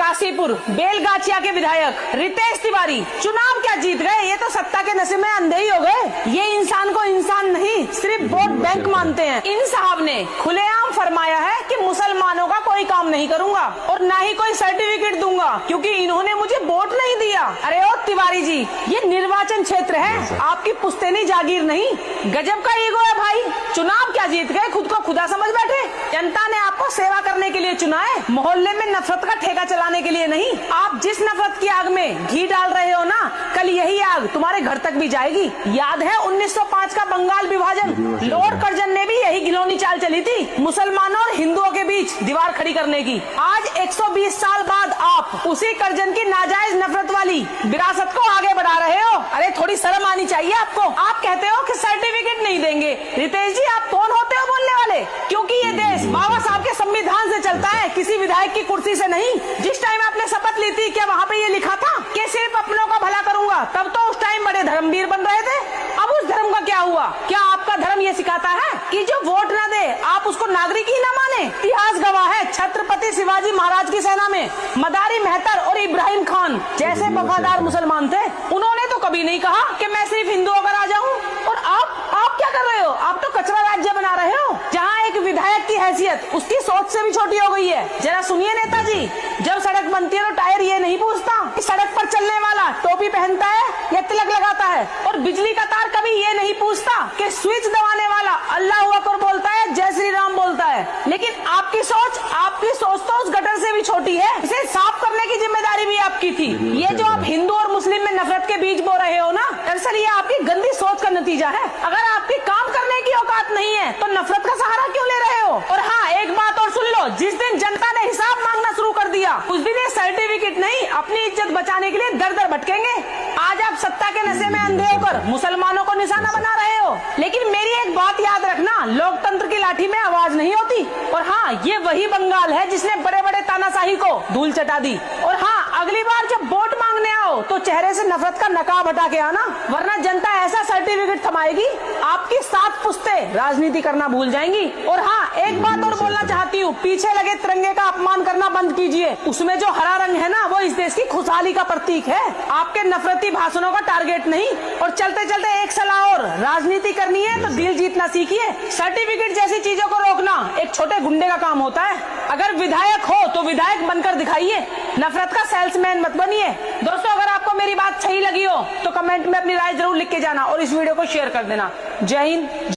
काशीपुर बेलगाछिया के विधायक रितेश तिवारी चुनाव क्या जीत गए। ये तो सत्ता के नशे में अंधे ही हो गए। ये इंसान को इंसान नहीं सिर्फ वोट बैंक मानते हैं। इन साहब ने खुलेआम फरमाया है कि मुसलमानों का कोई काम नहीं करूंगा और ना ही कोई सर्टिफिकेट दूंगा क्योंकि इन्होंने मुझे वोट नहीं दिया। अरे ओ तिवारी जी, ये निर्वाचन क्षेत्र है, आपकी पुश्तैनी जागीर नहीं। गजब का ईगो है भाई। चुनाव क्या जीत गए, खुद को खुदा समझ बैठे। जनता ने आपको सेवा करने के लिए चुना है, मोहल्ले में नफरत का ठेका चलाने के लिए नहीं। आप जिस नफरत की आग में घी डाल रहे हो ना, कल यही आग तुम्हारे घर तक भी जाएगी। याद है 1905 का बंगाल विभाजन, लॉर्ड कर्जन ने भी यही घिनौनी चाल चली थी, मुसलमानों और हिंदुओं के बीच दीवार खड़ी करने की। आज 120 साल बाद आप उसी कर्जन की नाजायज नफरत वाली विरासत को आगे बढ़ा रहे हो। अरे थोड़ी शर्म आनी चाहिए आपको। आप कहते हो कि सर्टिफिकेट नहीं देंगे। रितेश जी, आप कौन होते हो बोलने वाले? क्योंकि ये देश बाबा साहब के संविधान से चलता है, किसी विधायक की कुर्सी से नहीं। जिस टाइम आपने शपथ ली थी, क्या वहाँ पे ये लिखा था कि सिर्फ अपनों का भला करूंगा? तब तो उस टाइम बड़े धर्मवीर बन रहे थे। अब उस धर्म का क्या हुआ? क्या आपका धर्म ये सिखाता है कि जो वोट न दे आप उसको नागरिक ही न माने? इतिहास गवाह है, छत्रपति शिवाजी महाराज की सेना में मदारी मेहतर और इब्राहिम खान जैसे वफादार मुसलमान थे। उन्होंने तो कभी नहीं कहा कि मैं सिर्फ हिंदुओं का राजा हूँ। और आप क्या कर रहे हो? आप तो कचरा राज्य बना रहे हो, जहाँ एक विधायक की हैसियत उसकी सोच से भी छोटी हो गई है। जरा सुनिए नेताजी, जब सड़क बनती है तो टायर ये नहीं पूछता कि सड़क पर चलने वाला टोपी पहनता है या तिलक लगाता है, और बिजली का तार कभी ये नहीं पूछता कि स्विच दबाने वाला अल्लाह अकबर बोलता है, जय श्री राम बोलता है। लेकिन आपकी सोच तो उस गटर से भी छोटी है। इसे साफ करने की जिम्मेदारी भी आपकी थी। ये जो आप हिंदू और मुस्लिम में नफरत के बीज बो रहे हो ना, दरअसल ये आपकी गंदी सोच का नतीजा है। अगर आपकी काम करने की औकात नहीं है तो नफरत का सहारा क्यों ले रहे हो? और हाँ, एक बात और सुन लो, जिस दिन जनता ने हिसाब मांगना शुरू कर दिया, उस दिन ये सर्टिफिकेट नहीं, अपनी इज्जत बचाने के लिए दर दर भटकेंगे। आज आप सत्ता के नशे में अंधे होकर मुसलमानों को निशाना बना रहे हो। लेकिन मेरी एक बात याद रखना, लोकतंत्र की लाठी में आवाज नहीं होती। और हाँ, ये वही बंगाल है जिसने बड़े बड़े तानाशाही को धूल चटा दी। और हाँ, अगली बार जब वोट मांगने आओ तो चेहरे से नफरत का नकाब हटा के आना, वरना जनता ऐसा सर्टिफिकेट थमाएगी आपकी 7 पुश्तें राजनीति करना भूल जाएंगी। और हाँ, एक बात और बोलना चाहती हूँ, पीछे लगे तिरंगे का अपमान करना बंद कीजिए। उसमें जो हरा रंग है ना, वो इस देश की खुशहाली का प्रतीक है, आपके नफरती भाषणों का टारगेट नहीं। और चलते चलते एक सलाह और, राजनीति करनी है तो दिल जीतना सीखिए। सर्टिफिकेट जैसी चीजों को रोकना एक छोटे गुंडे का काम होता है। अगर विधायक हो तो विधायक बनकर दिखाइए, नफरत का सेल्समैन मत बनिए। दोस्तों, अगर आपको मेरी बात सही लगी हो तो कमेंट में अपनी राय जरूर लिख के जाना और इस वीडियो को शेयर कर देना। जय हिंद।